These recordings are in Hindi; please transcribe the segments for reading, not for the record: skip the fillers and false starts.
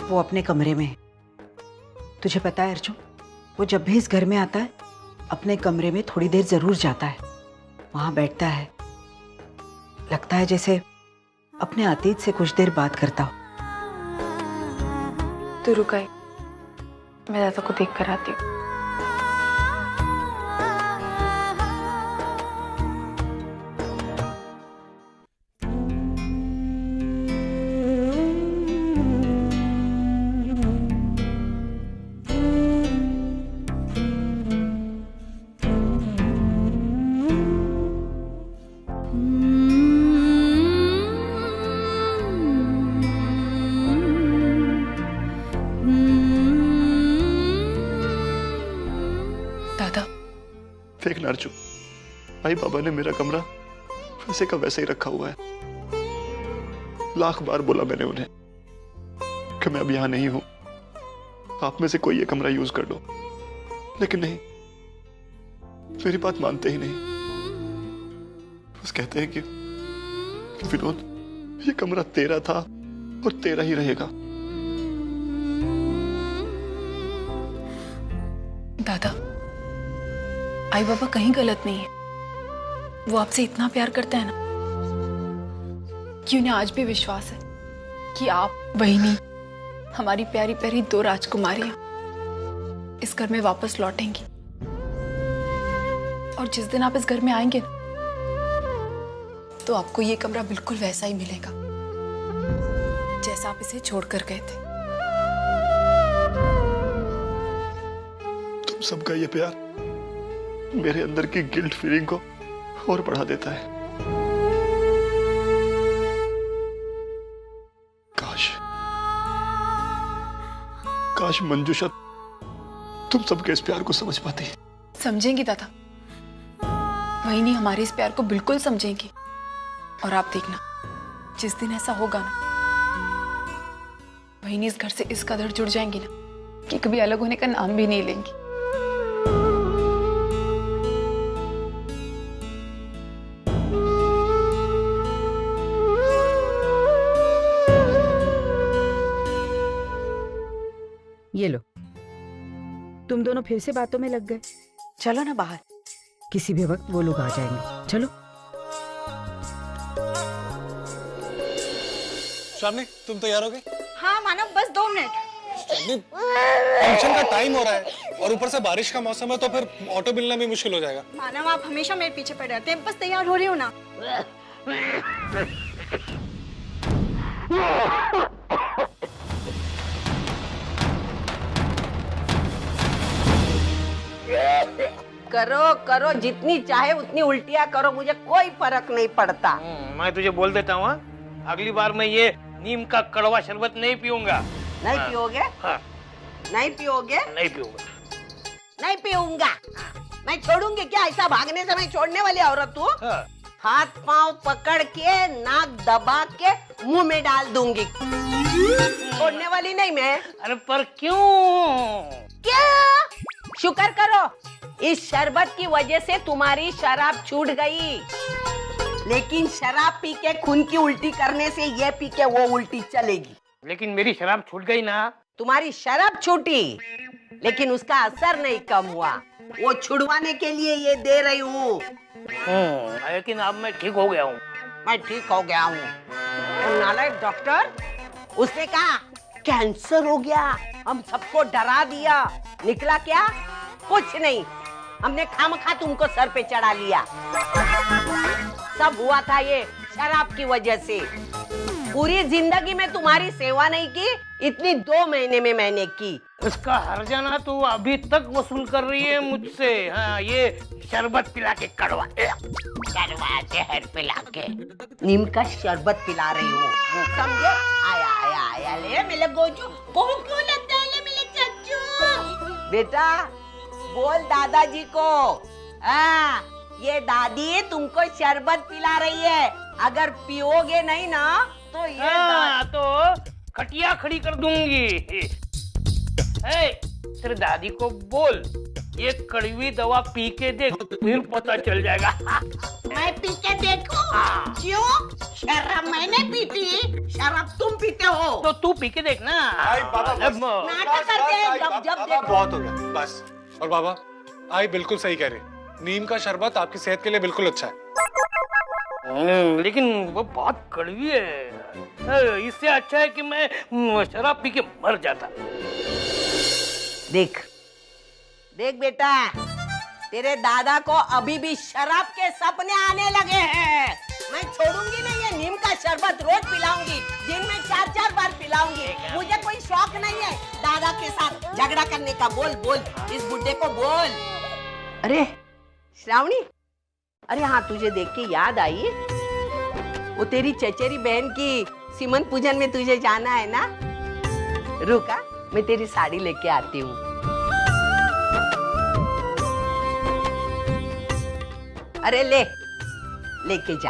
वो अपने कमरे में है। तुझे पता है अर्जुन, वो जब भी इस घर में आता है अपने कमरे में थोड़ी देर जरूर जाता है, वहां बैठता है, लगता है जैसे अपने अतीत से कुछ देर बात करता हो। तू रुका, मैं दादा को देख कर आती हूँ। देखना अर्जुन, भाई बाबा ने मेरा कमरा वैसे का वैसे ही रखा हुआ है। लाख बार बोला मैंने उन्हें कि मैं अब यहां नहीं हूं, आप में से कोई ये कमरा यूज कर लो, लेकिन नहीं, मेरी बात मानते ही नहीं। बस कहते हैं कि विनोद, ये कमरा तेरा था और तेरा ही रहेगा। दादा, आई बाबा कहीं गलत नहीं है। वो आपसे इतना प्यार करते हैं ना कि उन्हें आज भी विश्वास है कि आप, बहिनी, हमारी प्यारी प्यारी 2 राजकुमारियां इस घर में वापस लौटेंगी। और जिस दिन आप इस घर में आएंगे ना, तो आपको ये कमरा बिल्कुल वैसा ही मिलेगा जैसा आप इसे छोड़कर गए थे। तुम सबका ये प्यार मेरे अंदर की गिल्ट फीलिंग को और बढ़ा देता है। काश मंजूषा तुम सबके इस प्यार को समझ पाती। समझेंगी दादा, वही हमारे इस प्यार को बिल्कुल समझेंगी। और आप देखना, जिस दिन ऐसा होगा ना, वही इस घर से इस कदर जुड़ जाएंगी ना कि कभी अलग होने का नाम भी नहीं लेंगी। ये लो, तुम दोनों फिर से बातों में लग गए। चलो ना बाहर, किसी भी वक्त वो लोग आ जाएंगे। चलो। श्रावणी, तुम तैयार हो गई? हाँ मानव, बस 2 मिनट। फंक्शन का टाइम हो रहा है और ऊपर से बारिश का मौसम है, तो फिर ऑटो मिलना भी मुश्किल हो जाएगा। मानव, आप हमेशा मेरे पीछे पड़े रहते हैं, बस तैयार हो रही हो ना। करो करो, जितनी चाहे उतनी उल्टियाँ करो, मुझे कोई फर्क नहीं पड़ता। मैं तुझे बोल देता हूँ, अगली बार मैं ये नीम का कड़वा शरबत नहीं पीऊंगा। नहीं पियोगे? हाँ। नहीं पियोगे? नहीं पीऊंगा। नहीं पीऊंगा। मैं छोड़ूंगी क्या? ऐसा भागने से मैं छोड़ने वाली औरत हूँ? हाँ। हाथ पांव पकड़ के, नाक दबा के मुंह में डाल दूंगी। छोड़ने वाली नहीं मैं। अरे पर क्यों? क्या? शुक्र करो, इस शरबत की वजह से तुम्हारी शराब छूट गई। लेकिन शराब पी के खून की उल्टी करने से ये पी के वो उल्टी चलेगी। लेकिन मेरी शराब छूट गई ना। तुम्हारी शराब छूटी, लेकिन उसका असर नहीं कम हुआ। वो छुड़वाने के लिए ये दे रही हूँ। लेकिन अब मैं ठीक हो गया हूँ। मैं ठीक हो गया हूँ। तो नालायक डॉक्टर, उसने कहा कैंसर हो गया, हम सबको डरा दिया। निकला क्या? कुछ नहीं, हमने खामखा तुमको सर पे चढ़ा लिया। सब हुआ था ये शराब की वजह से। पूरी जिंदगी में तुम्हारी सेवा नहीं की, इतनी 2 महीने में मैंने की। उसका हर्जाना तो अभी तक वसूल कर रही है मुझसे। हाँ, ये शरबत पिला के कड़वा जहर पिला के नीम का शरबत पिला रही हूँ, समझे? आया आया आया, ले मेरे गोजू, बहुत क्यों लगता है? ले मेरे चच्चू। बेटा बोल दादाजी को, हाँ, ये दादी तुमको शरबत पिला रही है। अगर पियोगे नहीं ना तो ये तो खटिया खड़ी कर दूंगी। तेरे दादी को बोल ये कड़वी दवा पी के देख, फिर पता चल जाएगा। मैं पी के देखूं? क्यों? शराब मैंने पीती, शराब तुम पीते हो। तो तू पी के देख ना। नाटक करते हैं जब देखो। बहुत हो गया बस। और बाबा आई बिल्कुल सही कह रही, नीम का शरबत आपकी सेहत के लिए बिल्कुल अच्छा है। लेकिन वो बहुत कड़वी है। इससे अच्छा है कि मैं शराब पी के मर जाता। देख देख बेटा, तेरे दादा को अभी भी शराब के सपने आने लगे हैं। मैं छोड़ूंगी नहीं, ये नीम का शरबत रोज पिलाऊंगी, दिन में 4-4 बार पिलाऊंगी। मुझे कोई शौक नहीं है दादा के साथ झगड़ा करने का। बोल बोल इस बुड्ढे को बोल। अरे श्रावणी, अरे हाँ, तुझे देख के याद आई, वो तेरी चचेरी बहन की सीमन पूजन में तुझे जाना है ना। रुका, मैं तेरी साड़ी लेके आती हूँ। अरे लेके जा।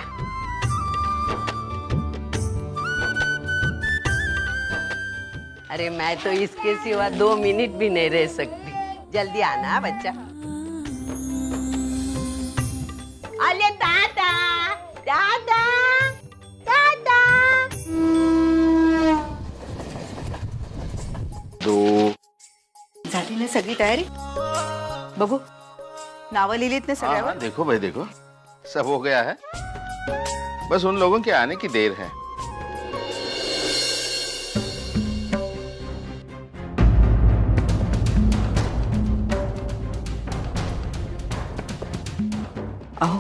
अरे मैं तो इसके सिवा 2 मिनट भी नहीं रह सकती। जल्दी आना बच्चा। अरे दादा दादा दादा। झाली ना सगळी तयारी? बघू नावं लिहिलीत ना सगळ्यावर? देखो भाई देखो, सब हो गया है, बस उन लोगों के आने की देर है। आओ।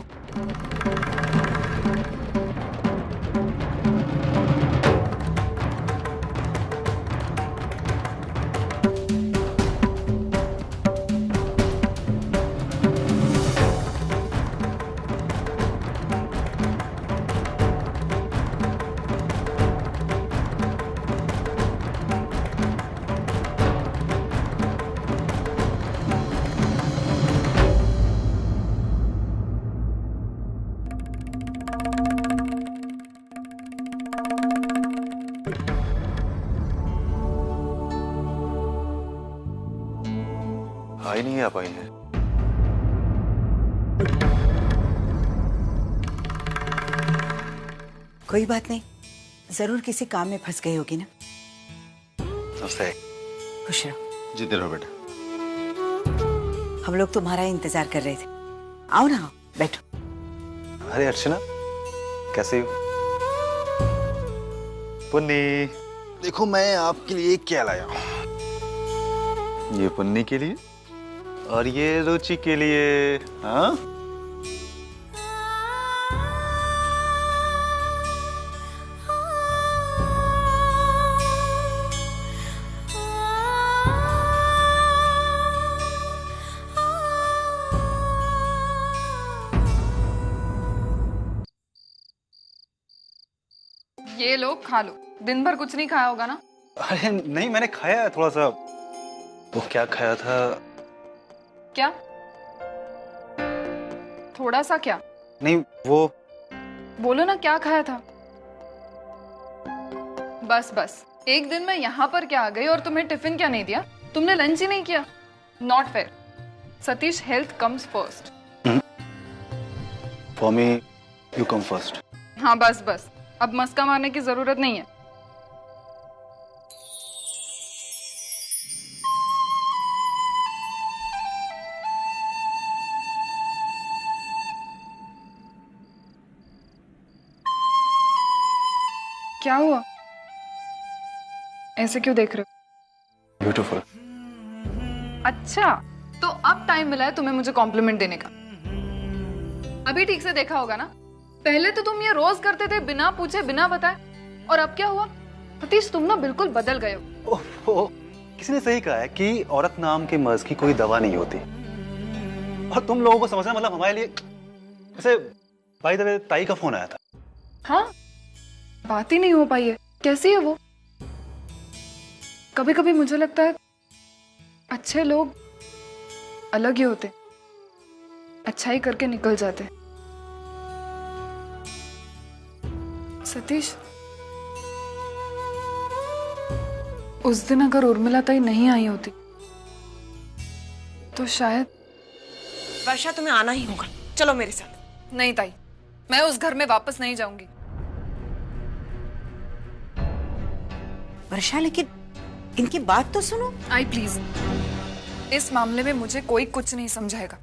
आई नहीं आ पाई है। कोई बात नहीं, जरूर किसी काम में फंस गई होगी ना। नमस्ते। खुश रहो। जीते रहो बेटा। हम लोग तुम्हारा इंतजार कर रहे थे। आओ ना, आओ, बैठो। अरे अर्चना, कैसे हो? पुन्नी, देखो मैं आपके लिए क्या लाया हूं। ये पुन्नी के लिए और ये रुचि के लिए। हाँ, ये लो खा लो। दिन भर कुछ नहीं खाया होगा ना? अरे नहीं, मैंने खाया है थोड़ा सा। वो क्या खाया था? क्या? थोड़ा सा क्या? नहीं वो, बोलो ना क्या खाया था। बस बस, एक दिन मैं यहाँ पर क्या आ गई और तुम्हें टिफिन क्या नहीं दिया? तुमने लंच ही नहीं किया। Not fair Satish, health comes first. For me you come first. हाँ बस बस, अब मस्का मारने की जरूरत नहीं है। क्या हुआ? ऐसे क्यों देख रहे हो? ब्यूटीफुल। अच्छा, तो अब टाइम मिला है तुम्हें मुझे कॉम्प्लीमेंट देने का। अभी ठीक से देखा होगा ना? पहले तो तुम ये रोज करते थे बिना पूछे बिना बताए, और अब क्या हुआ? सतीश, तुम ना बिल्कुल बदल गए हो। ओह, किसी ने सही कहा है कि औरत नाम के मर्ज की कोई दवा नहीं होती। और तुम लोगों को समझना मतलब हमारे लिए। वैसे भाई दबे ताई का फोन आया था। हाँ, बात ही नहीं हो पाई है। कैसी है वो? कभी कभी मुझे लगता है अच्छे लोग अलग ही होते, अच्छा ही करके निकल जाते। सतीश, उस दिन अगर उर्मिला ताई नहीं आई होती तो शायद वर्षा, तुम्हें आना ही होगा, चलो मेरे साथ। नहीं ताई, मैं उस घर में वापस नहीं जाऊंगी। वर्षा, लेकिन इनकी बात तो सुनो। आई प्लीज, इस मामले में मुझे कोई कुछ नहीं समझाएगा।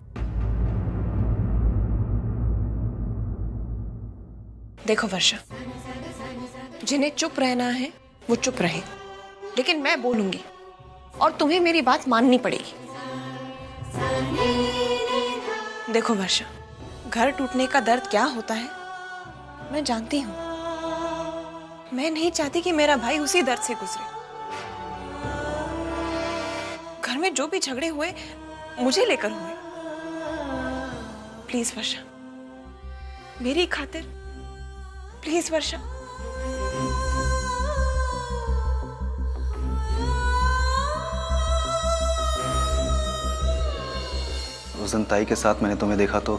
देखो वर्षा, जिन्हें चुप रहना है वो चुप रहे, लेकिन मैं बोलूंगी और तुम्हें मेरी बात माननी पड़ेगी। देखो वर्षा, घर टूटने का दर्द क्या होता है मैं जानती हूं। मैं नहीं चाहती कि मेरा भाई उसी दर्द से गुजरे। घर में जो भी झगड़े हुए मुझे लेकर हुए। प्लीज वर्षा, मेरी खातिर प्लीज वर्षा। उस दिन ताई के साथ मैंने तुम्हें देखा तो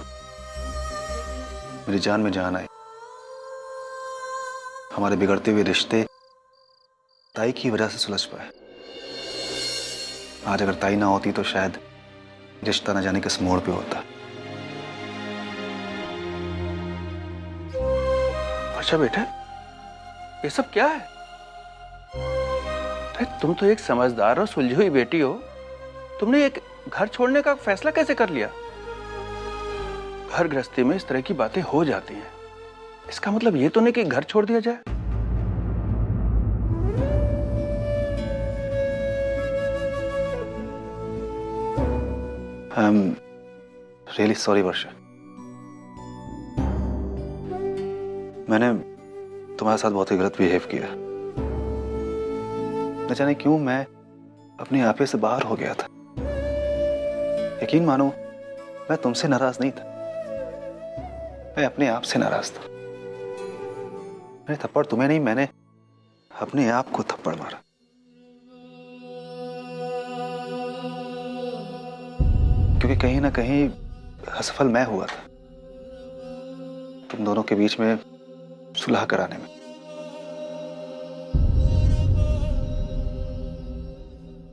मेरी जान में जान आई। हमारे बिगड़ते हुए रिश्ते ताई की वजह से सुलझ पाए। आज अगर ताई ना होती तो शायद रिश्ता न जाने किस मोड़ पे होता। अच्छा बेटा, ये सब क्या है? अरे तुम तो एक समझदार और सुलझी हुई बेटी हो, तुमने एक घर छोड़ने का फैसला कैसे कर लिया? घर गृहस्थी में इस तरह की बातें हो जाती हैं। इसका मतलब ये तो नहीं कि घर छोड़ दिया जाए। आई एम रियली सॉरी वर्षा। मैंने तुम्हारे साथ बहुत ही गलत बिहेव किया। न जाने क्यों मैं अपने आपे से बाहर हो गया था। यकीन मानो, मैं तुमसे नाराज नहीं था, मैं अपने आप से नाराज था। मैंने थप्पड़ तुम्हें नहीं, मैंने अपने आप को थप्पड़ मारा। क्योंकि कहीं ना कहीं असफल मैं हुआ था तुम दोनों के बीच में सुलह कराने में।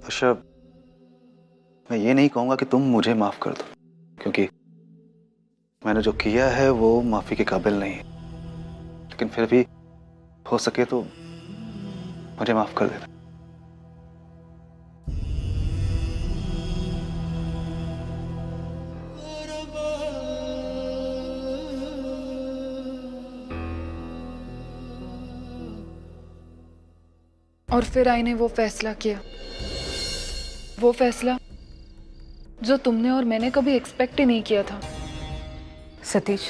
अच्छा, मैं ये नहीं कहूंगा कि तुम मुझे माफ कर दो, क्योंकि मैंने जो किया है वो माफी के काबिल नहीं है। लेकिन फिर भी हो सके तो मुझे माफ कर देना। और फिर आई ने वो फैसला किया, वो फैसला जो तुमने और मैंने कभी एक्सपेक्ट ही नहीं किया था। सतीश,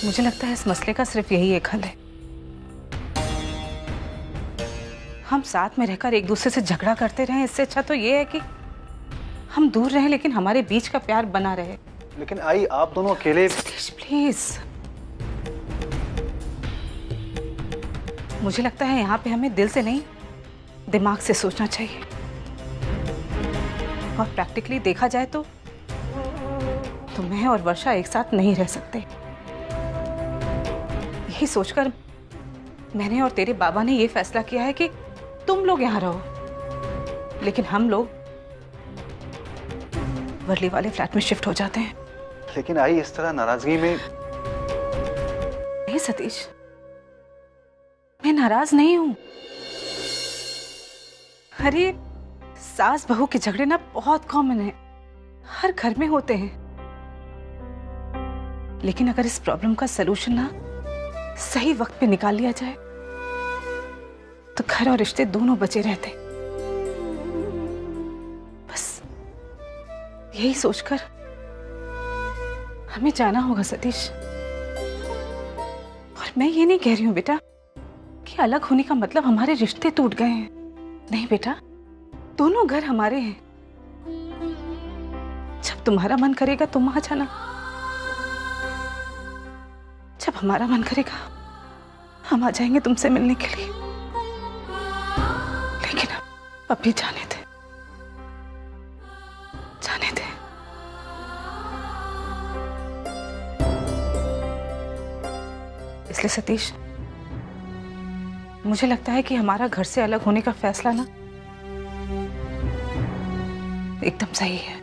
मुझे लगता है इस मसले का सिर्फ यही एक हल है। हम साथ में रहकर एक दूसरे से झगड़ा करते रहें, इससे अच्छा तो ये है कि हम दूर रहें लेकिन हमारे बीच का प्यार बना रहे। लेकिन आई, आप दोनों अकेले। सतीश प्लीज, मुझे लगता है यहाँ पे हमें दिल से नहीं दिमाग से सोचना चाहिए। और प्रैक्टिकली देखा जाए तो मैं और वर्षा एक साथ नहीं रह सकते। यही सोचकर मैंने और तेरे बाबा ने ये फैसला किया है कि तुम लोग यहाँ रहो, लेकिन हम लोग वर्ली वाले फ्लैट में शिफ्ट हो जाते हैं। लेकिन आई, इस तरह नाराजगी में। नहीं सतीश, मैं नाराज नहीं हूं। अरे सास बहू के झगड़े ना बहुत कॉमन है, हर घर में होते हैं। लेकिन अगर इस प्रॉब्लम का सलूशन ना सही वक्त पे निकाल लिया जाए तो घर और रिश्ते दोनों बचे रहते। बस यही सोचकर हमें जाना होगा सतीश। और मैं ये नहीं कह रही हूं बेटा कि अलग होने का मतलब हमारे रिश्ते टूट गए हैं। नहीं बेटा, दोनों घर हमारे हैं। जब तुम्हारा मन करेगा तुम वहां जाना, जब हमारा मन करेगा हम आ जाएंगे तुमसे मिलने के लिए। लेकिन अभी जाने दे, जाने दे। इसलिए सतीश, मुझे लगता है कि हमारा घर से अलग होने का फैसला ना एकदम सही है।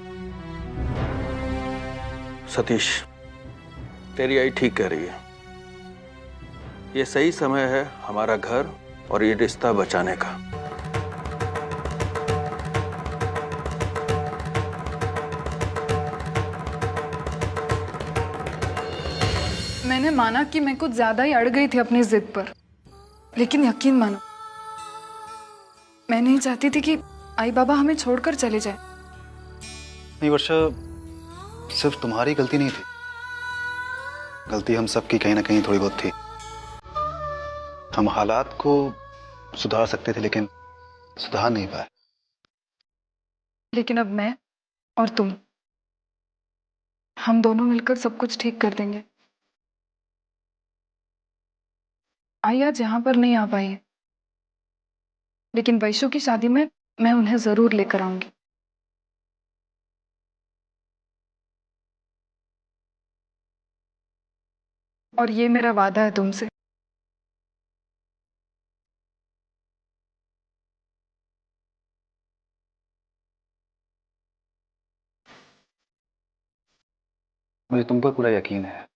सतीश, तेरी आई ठीक कह रही है। ये सही समय है हमारा घर और ये रिश्ता बचाने का। मैंने माना कि मैं कुछ ज्यादा ही अड़ गई थी अपनी जिद पर, लेकिन यकीन मानो मैं नहीं चाहती थी कि आई बाबा हमें छोड़कर चले जाए। नहीं वर्षा, सिर्फ तुम्हारी गलती नहीं थी, गलती हम सबकी कहीं ना कहीं थोड़ी बहुत थी। हम हालात को सुधार सकते थे लेकिन सुधार नहीं पाए। लेकिन अब मैं और तुम, हम दोनों मिलकर सब कुछ ठीक कर देंगे। आई आज यहाँ पर नहीं आ पाई है, लेकिन वैशु की शादी में मैं उन्हें जरूर लेकर आऊंगी। और ये मेरा वादा है तुमसे। मुझे तुम पर पूरा यकीन है।